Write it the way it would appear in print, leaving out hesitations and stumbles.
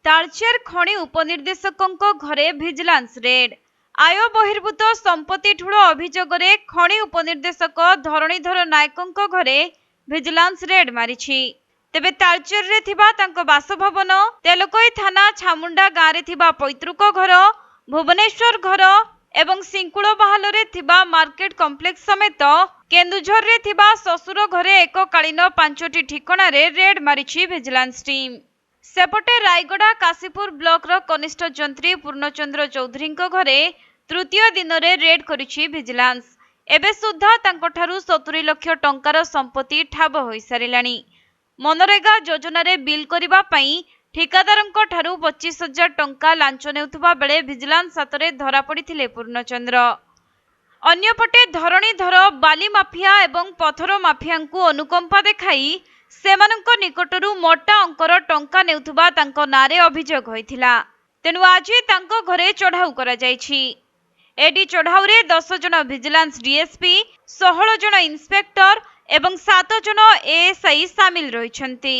तालचेर खଣି उपनिर्देशकों घरे vigilance red. आय बहिर्भूत संपत्ति ठूल अभियोगरे खଣି उपनिर्देशक धरणीधर नायकों घरे भिजिलांस रेड मारिछि। तेबे तालचेर रे थिबा तांको बासभवन, तेलकोई थाना छामुंडा गाँव रे थिबा पैतृक घर, भुवनेश्वर घर एवं सिंकुलबाहाल रे थिबा मार्केट कॉम्प्लेक्स समेत केन्दुझर रे थिबा ससुर घरे एककालीन 5टी ठिकाना रे रेड मारिछि भिजिलांस टीम। सेपटे रायगड़ा काशीपुर ब्लॉक कनिष्ठ जंत्री पूर्णचंद्र चौधरी घरे तृतीय दिन रे रेड करिछि भिजिलांस। एबे सुद्धा तांकोठारु 70 लाख टंकार संपत्ति ठाब होई सारिलानी। मनरेगा योजना रे बिल करिबा पई ठिकादारंको ठारु 25,000 टंका लांच नेउथुबा बेले भिजिलांस हातरे धरा पड़िथिले पूर्णचंद्र। अन्यपटे धरणीधर बाली माफिया एवं पथर माफियांकु अनुकंपा देखाई सेमानंको निकटरू मोटा अंकर टंका नेउथुबा तांको नारे अभियोग होइथिला। तेनु आज तांको घरे चढ़ाऊ करा जायछि। एडी चढ़ाऊ रे 10 जन भिजिलांस डीएसपी, 16 जन इंस्पेक्टर एवं 7 जन एएसआई सामिल रहिछन्ति।